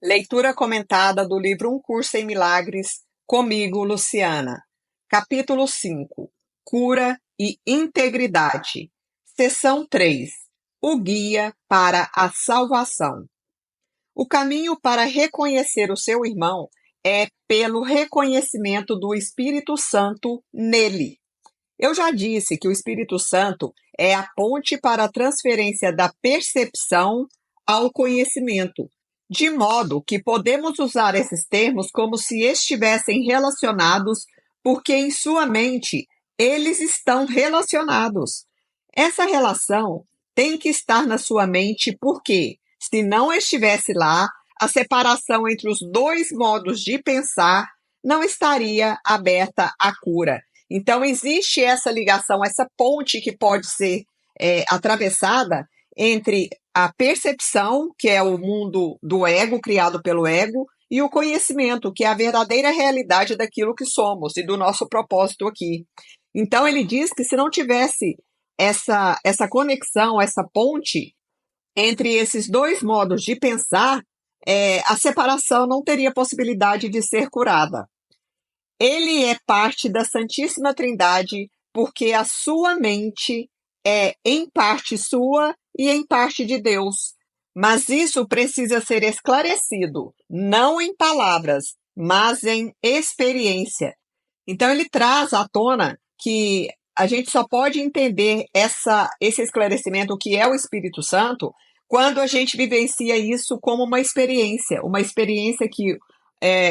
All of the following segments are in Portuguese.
Leitura comentada do livro Um Curso em Milagres, comigo, Luciana. Capítulo 5. Cura e Integridade. Seção 3. O Guia para a Salvação. O caminho para reconhecer o seu irmão é pelo reconhecimento do Espírito Santo nele. Eu já disse que o Espírito Santo é a ponte para a transferência da percepção ao conhecimento, de modo que podemos usar esses termos como se estivessem relacionados, porque em sua mente eles estão relacionados. Essa relação tem que estar na sua mente porque, se não estivesse lá, a separação entre os dois modos de pensar não estaria aberta à cura. Então, existe essa ligação, essa ponte que pode ser atravessada entre a percepção, que é o mundo do ego, criado pelo ego, e o conhecimento, que é a verdadeira realidade daquilo que somos e do nosso propósito aqui. Então, ele diz que se não tivesse essa conexão, essa ponte entre esses dois modos de pensar, a separação não teria possibilidade de ser curada. Ele é parte da Santíssima Trindade porque a sua mente é em parte sua e em parte de Deus. Mas isso precisa ser esclarecido, não em palavras, mas em experiência. Então ele traz à tona que a gente só pode entender esse esclarecimento, o que é o Espírito Santo, quando a gente vivencia isso como uma experiência que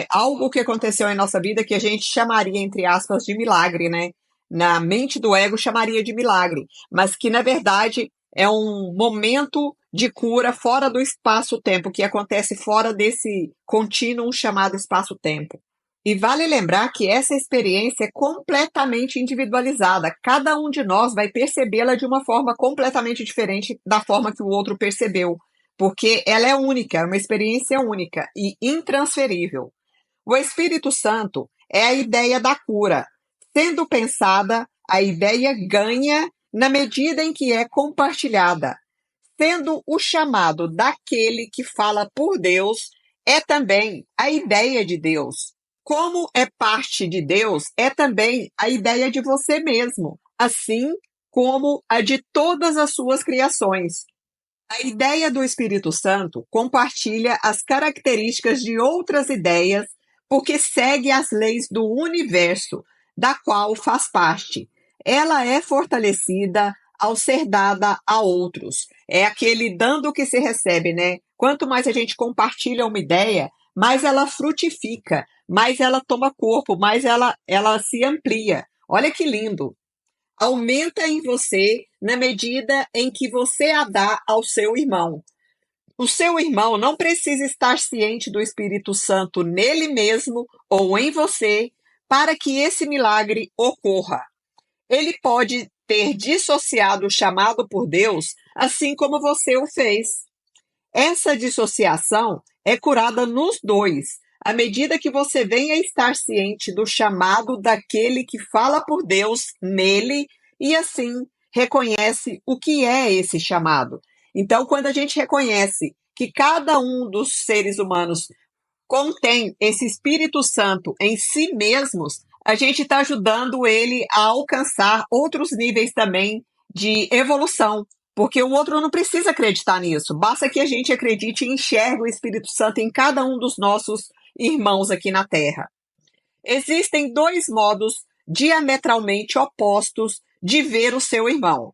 algo que aconteceu em nossa vida que a gente chamaria, entre aspas, de milagre, né? Na mente do ego chamaria de milagre, mas que na verdade é um momento de cura fora do espaço-tempo, que acontece fora desse contínuo chamado espaço-tempo. E vale lembrar que essa experiência é completamente individualizada. Cada um de nós vai percebê-la de uma forma completamente diferente da forma que o outro percebeu, porque ela é única, é uma experiência única e intransferível. O Espírito Santo é a ideia da cura. Sendo pensada, a ideia ganha na medida em que é compartilhada. Sendo o chamado daquele que fala por Deus, é também a ideia de Deus. Como é parte de Deus, é também a ideia de você mesmo, assim como a de todas as suas criações. A ideia do Espírito Santo compartilha as características de outras ideias porque segue as leis do universo, da qual faz parte. Ela é fortalecida ao ser dada a outros. É aquele dando que se recebe, né? Quanto mais a gente compartilha uma ideia, mais ela frutifica, mais ela toma corpo, mais ela se amplia. Olha que lindo! Aumenta em você na medida em que você a dá ao seu irmão. O seu irmão não precisa estar ciente do Espírito Santo nele mesmo ou em você para que esse milagre ocorra. Ele pode ter dissociado o chamado por Deus, assim como você o fez. Essa dissociação é curada nos dois, à medida que você venha estar ciente do chamado daquele que fala por Deus nele e assim reconhece o que é esse chamado. Então, quando a gente reconhece que cada um dos seres humanos contém esse Espírito Santo em si mesmos, a gente está ajudando ele a alcançar outros níveis também de evolução. Porque o outro não precisa acreditar nisso. Basta que a gente acredite e enxergue o Espírito Santo em cada um dos nossos irmãos aqui na Terra. Existem dois modos diametralmente opostos de ver o seu irmão.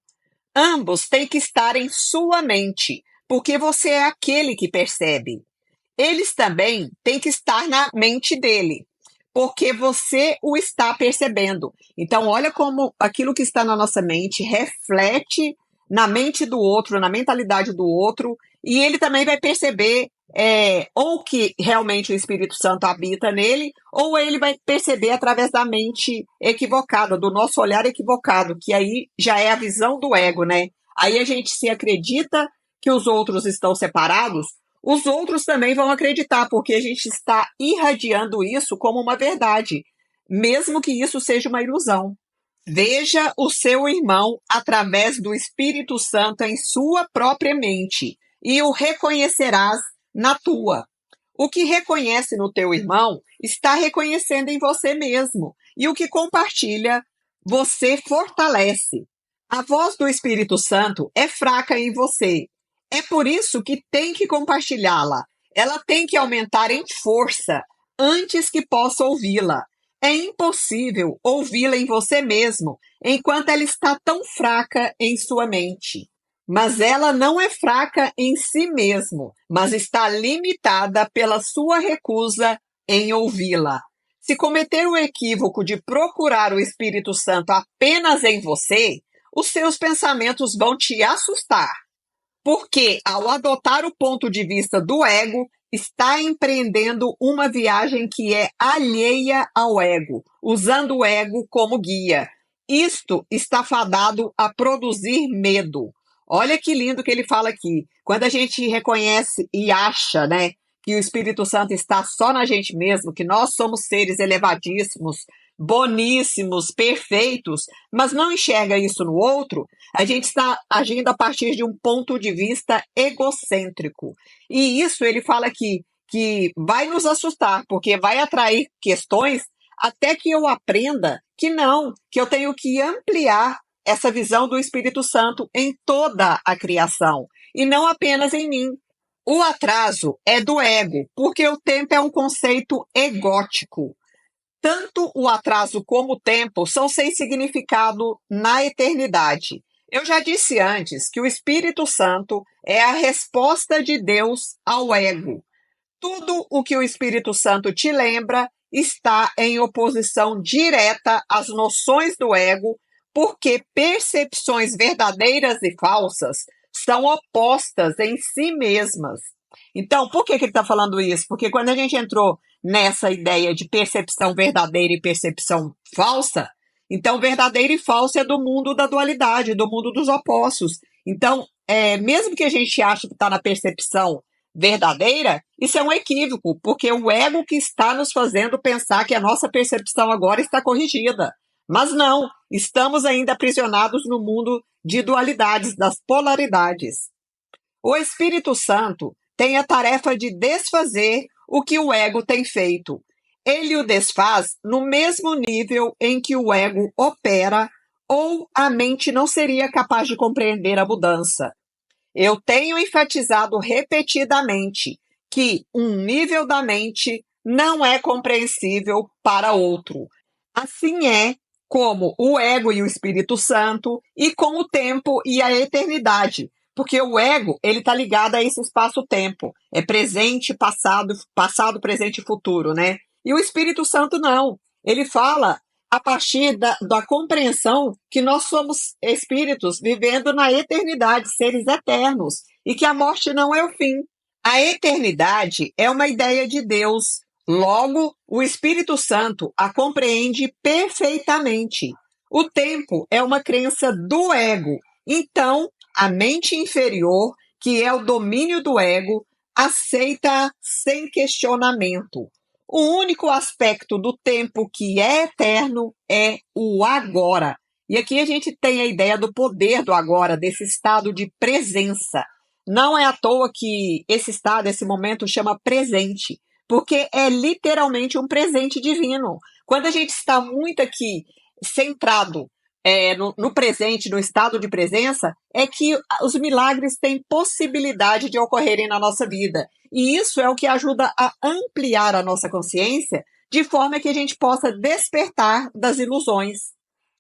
Ambos têm que estar em sua mente, porque você é aquele que percebe. Eles também têm que estar na mente dele, porque você o está percebendo. Então, olha como aquilo que está na nossa mente reflete na mente do outro, na mentalidade do outro, e ele também vai perceber ou que realmente o Espírito Santo habita nele, ou ele vai perceber através da mente equivocada, do nosso olhar equivocado, que aí já é a visão do ego, né? Aí a gente se acredita que os outros estão separados, os outros também vão acreditar, porque a gente está irradiando isso como uma verdade, mesmo que isso seja uma ilusão. Veja o seu irmão através do Espírito Santo em sua própria mente e o reconhecerás na tua. O que reconhece no teu irmão está reconhecendo em você mesmo. E o que compartilha, você fortalece. A voz do Espírito Santo é fraca em você. É por isso que tem que compartilhá-la. Ela tem que aumentar em força antes que possa ouvi-la. É impossível ouvi-la em você mesmo enquanto ela está tão fraca em sua mente. Mas ela não é fraca em si mesmo, mas está limitada pela sua recusa em ouvi-la. Se cometer o equívoco de procurar o Espírito Santo apenas em você, os seus pensamentos vão te assustar, porque ao adotar o ponto de vista do ego, está empreendendo uma viagem que é alheia ao ego, usando o ego como guia. Isto está fadado a produzir medo. Olha que lindo que ele fala aqui. Quando a gente reconhece e acha, né, que o Espírito Santo está só na gente mesmo, que nós somos seres elevadíssimos, boníssimos, perfeitos, mas não enxerga isso no outro, a gente está agindo a partir de um ponto de vista egocêntrico. E isso ele fala aqui, que vai nos assustar, porque vai atrair questões até que eu aprenda que não, que eu tenho que ampliar essa visão do Espírito Santo em toda a criação, e não apenas em mim. O atraso é do ego, porque o tempo é um conceito egótico. Tanto o atraso como o tempo são sem significado na eternidade. Eu já disse antes que o Espírito Santo é a resposta de Deus ao ego. Tudo o que o Espírito Santo te lembra está em oposição direta às noções do ego, porque percepções verdadeiras e falsas são opostas em si mesmas. Então, por que ele está falando isso? Porque quando a gente entrou nessa ideia de percepção verdadeira e percepção falsa, então verdadeiro e falso é do mundo da dualidade, do mundo dos opostos. Então, mesmo que a gente ache que está na percepção verdadeira, isso é um equívoco, porque o ego que está nos fazendo pensar que a nossa percepção agora está corrigida. Mas não, estamos ainda aprisionados no mundo de dualidades, das polaridades. O Espírito Santo tem a tarefa de desfazer o que o ego tem feito. Ele o desfaz no mesmo nível em que o ego opera, ou a mente não seria capaz de compreender a mudança. Eu tenho enfatizado repetidamente que um nível da mente não é compreensível para outro. Assim é como o ego e o Espírito Santo, e com o tempo e a eternidade. Porque o ego, ele está ligado a esse espaço-tempo. É presente, passado, presente e futuro, né? E o Espírito Santo não. Ele fala a partir da compreensão que nós somos espíritos vivendo na eternidade, seres eternos, e que a morte não é o fim. A eternidade é uma ideia de Deus. Logo, o Espírito Santo a compreende perfeitamente. O tempo é uma crença do ego. Então, a mente inferior, que é o domínio do ego, aceita sem questionamento. O único aspecto do tempo que é eterno é o agora. E aqui a gente tem a ideia do poder do agora, desse estado de presença. Não é à toa que esse estado, esse momento, chama presente, porque é literalmente um presente divino. Quando a gente está muito aqui centrado no presente, no estado de presença, é que os milagres têm possibilidade de ocorrerem na nossa vida. E isso é o que ajuda a ampliar a nossa consciência, de forma que a gente possa despertar das ilusões.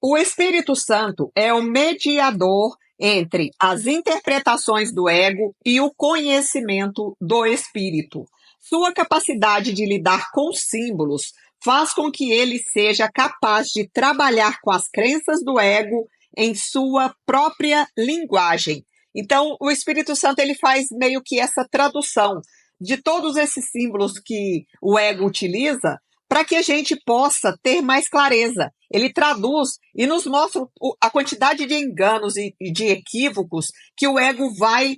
O Espírito Santo é o mediador entre as interpretações do ego e o conhecimento do Espírito. Sua capacidade de lidar com símbolos faz com que ele seja capaz de trabalhar com as crenças do ego em sua própria linguagem. Então, o Espírito Santo ele faz meio que essa tradução de todos esses símbolos que o ego utiliza para que a gente possa ter mais clareza. Ele traduz e nos mostra a quantidade de enganos e de equívocos que o ego vai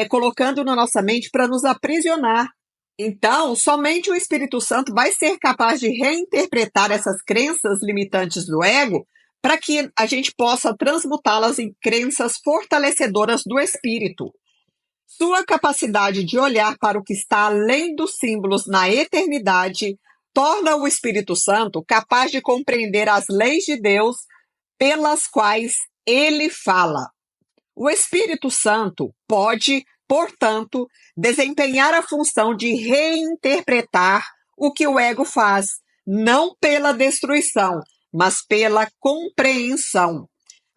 colocando na nossa mente para nos aprisionar. Então, somente o Espírito Santo vai ser capaz de reinterpretar essas crenças limitantes do ego para que a gente possa transmutá-las em crenças fortalecedoras do espírito. Sua capacidade de olhar para o que está além dos símbolos na eternidade torna o Espírito Santo capaz de compreender as leis de Deus pelas quais ele fala. O Espírito Santo pode, portanto, desempenhar a função de reinterpretar o que o ego faz, não pela destruição, mas pela compreensão.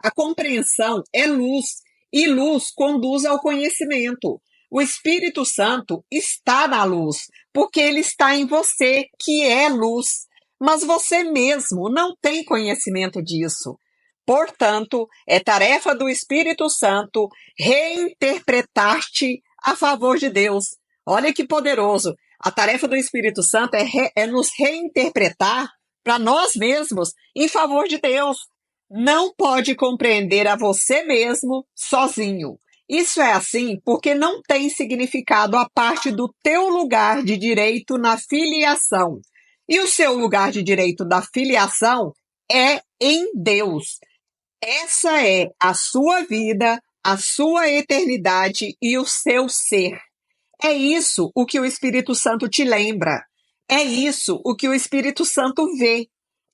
A compreensão é luz, e luz conduz ao conhecimento. O Espírito Santo está na luz, porque ele está em você, que é luz. Mas você mesmo não tem conhecimento disso. Portanto, é tarefa do Espírito Santo reinterpretar-te a favor de Deus. Olha que poderoso. A tarefa do Espírito Santo é nos reinterpretar para nós mesmos em favor de Deus. Não pode compreender a você mesmo sozinho. Isso é assim porque não tem significado a parte do teu lugar de direito na filiação. E o seu lugar de direito da filiação é em Deus. Essa é a sua vida, a sua eternidade e o seu ser. É isso o que o Espírito Santo te lembra. É isso o que o Espírito Santo vê.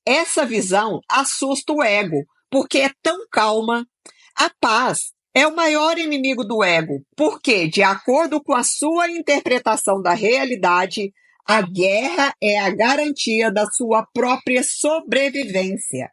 Essa visão assusta o ego, porque é tão calma. A paz é o maior inimigo do ego, porque, de acordo com a sua interpretação da realidade, a guerra é a garantia da sua própria sobrevivência.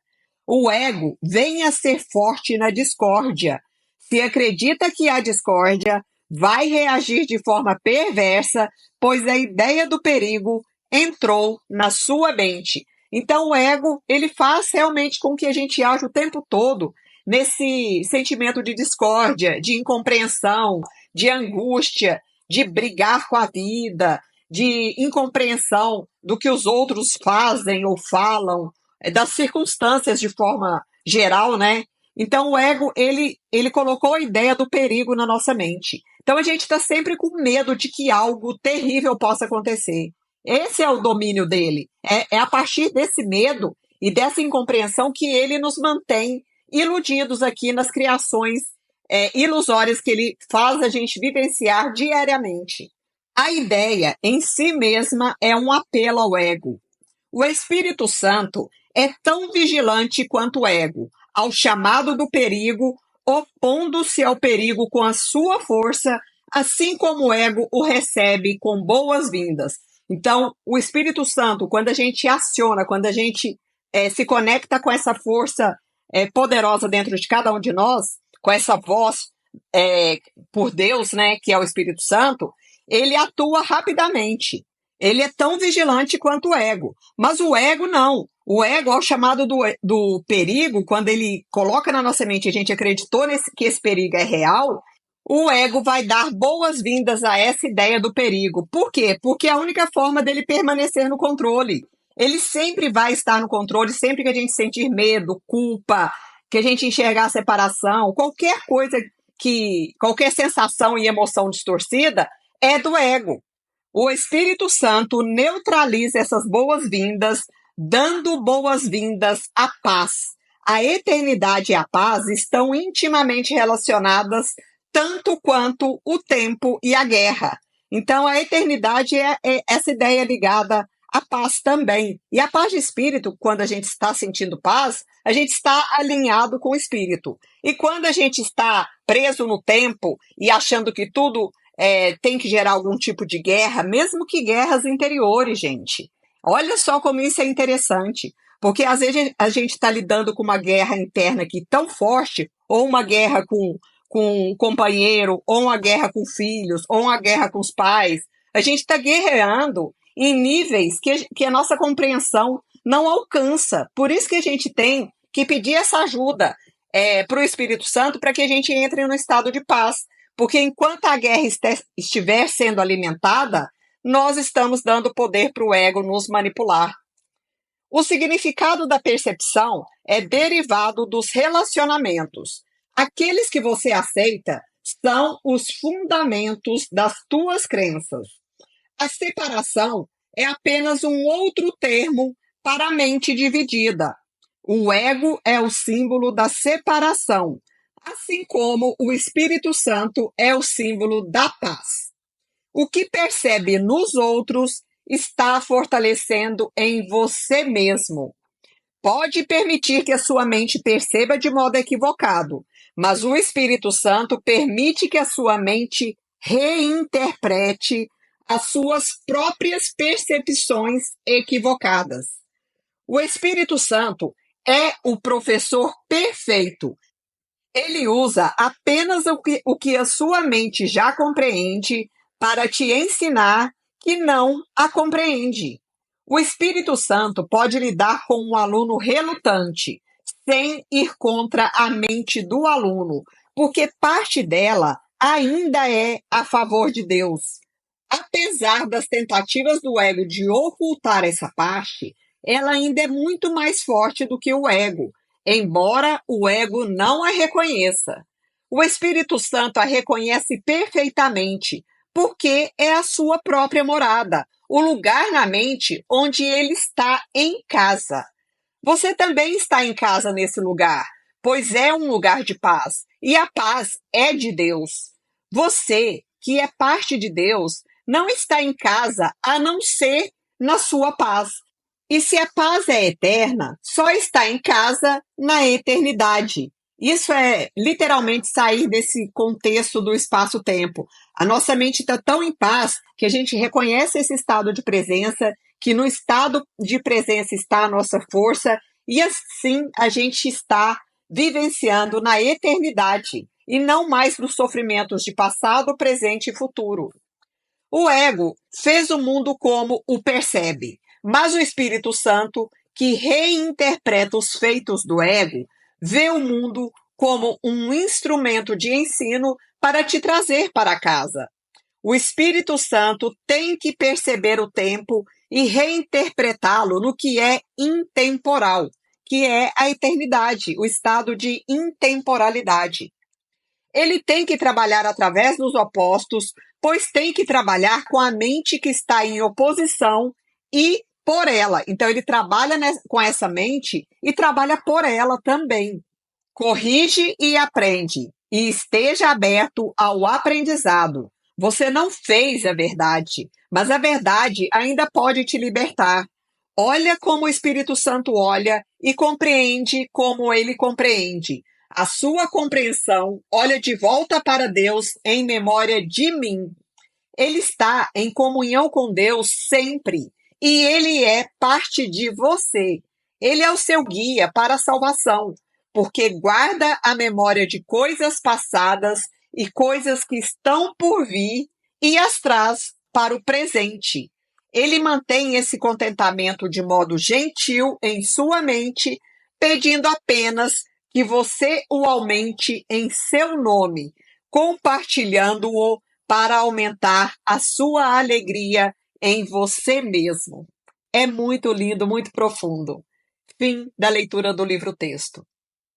O ego vem a ser forte na discórdia. Se acredita que há discórdia, vai reagir de forma perversa, pois a ideia do perigo entrou na sua mente. Então o ego, ele faz realmente com que a gente age o tempo todo nesse sentimento de discórdia, de incompreensão, de angústia, de brigar com a vida, de incompreensão do que os outros fazem ou falam, das circunstâncias de forma geral, né? Então o ego, ele colocou a ideia do perigo na nossa mente. Então a gente está sempre com medo de que algo terrível possa acontecer. Esse é o domínio dele. É a partir desse medo e dessa incompreensão que ele nos mantém iludidos aqui nas criações ilusórias que ele faz a gente vivenciar diariamente. A ideia em si mesma é um apelo ao ego. O Espírito Santo é tão vigilante quanto o ego, ao chamado do perigo, opondo-se ao perigo com a sua força, assim como o ego o recebe com boas-vindas. Então, o Espírito Santo, quando a gente aciona, quando a gente se conecta com essa força poderosa dentro de cada um de nós, com essa voz por Deus, né, que é o Espírito Santo, ele atua rapidamente. Ele é tão vigilante quanto o ego. Mas o ego não. O ego, ao chamado do perigo, quando ele coloca na nossa mente, a gente acreditou que esse perigo é real, o ego vai dar boas-vindas a essa ideia do perigo. Por quê? Porque é a única forma dele permanecer no controle. Ele sempre vai estar no controle, sempre que a gente sentir medo, culpa, que a gente enxergar a separação, qualquer coisa qualquer sensação e emoção distorcida, é do ego. O Espírito Santo neutraliza essas boas-vindas, dando boas-vindas à paz. A eternidade e a paz estão intimamente relacionadas tanto quanto o tempo e a guerra. Então, a eternidade é essa ideia ligada à paz também. E a paz de espírito, quando a gente está sentindo paz, a gente está alinhado com o espírito. E quando a gente está preso no tempo e achando que tudo tem que gerar algum tipo de guerra, mesmo que guerras interiores, gente. Olha só como isso é interessante, porque às vezes a gente está lidando com uma guerra interna aqui tão forte, ou uma guerra com um companheiro, ou uma guerra com filhos, ou uma guerra com os pais. A gente está guerreando em níveis que a nossa compreensão não alcança. Por isso que a gente tem que pedir essa ajuda para o Espírito Santo para que a gente entre no estado de paz. Porque enquanto a guerra estiver sendo alimentada, nós estamos dando poder para o ego nos manipular. O significado da percepção é derivado dos relacionamentos. Aqueles que você aceita são os fundamentos das tuas crenças. A separação é apenas um outro termo para a mente dividida. O ego é o símbolo da separação. assim como o Espírito Santo é o símbolo da paz. O que percebe nos outros está fortalecendo em você mesmo. Pode permitir que a sua mente perceba de modo equivocado, mas o Espírito Santo permite que a sua mente reinterprete as suas próprias percepções equivocadas. O Espírito Santo é o professor perfeito. Ele usa apenas o que a sua mente já compreende para te ensinar que não a compreende. O Espírito Santo pode lidar com um aluno relutante, sem ir contra a mente do aluno, porque parte dela ainda é a favor de Deus. Apesar das tentativas do ego de ocultar essa parte, ela ainda é muito mais forte do que o ego, embora o ego não a reconheça. O Espírito Santo a reconhece perfeitamente, porque é a sua própria morada, o lugar na mente onde ele está em casa. Você também está em casa nesse lugar, pois é um lugar de paz, e a paz é de Deus. Você, que é parte de Deus, não está em casa a não ser na sua paz. E se a paz é eterna, só está em casa na eternidade. Isso é literalmente sair desse contexto do espaço-tempo. A nossa mente está tão em paz que a gente reconhece esse estado de presença, que no estado de presença está a nossa força, e assim a gente está vivenciando na eternidade, e não mais nos sofrimentos de passado, presente e futuro. O ego fez o mundo como o percebe, mas o Espírito Santo, que reinterpreta os feitos do ego, vê o mundo como um instrumento de ensino para te trazer para casa. O Espírito Santo tem que perceber o tempo e reinterpretá-lo no que é intemporal, que é a eternidade, o estado de intemporalidade. Ele tem que trabalhar através dos opostos, pois tem que trabalhar com a mente que está em oposição e por ela. Então, ele trabalha com essa mente e trabalha por ela também. Corrige e aprende, e esteja aberto ao aprendizado. Você não fez a verdade, mas a verdade ainda pode te libertar. Olha como o Espírito Santo olha e compreende como ele compreende. A sua compreensão olha de volta para Deus em memória de mim. Ele está em comunhão com Deus sempre e ele é parte de você. Ele é o seu guia para a salvação, porque guarda a memória de coisas passadas e coisas que estão por vir e as traz para o presente. Ele mantém esse contentamento de modo gentil em sua mente, pedindo apenas que você o aumente em seu nome, compartilhando-o para aumentar a sua alegria em você mesmo. É muito lindo, muito profundo. Fim da leitura do livro-texto.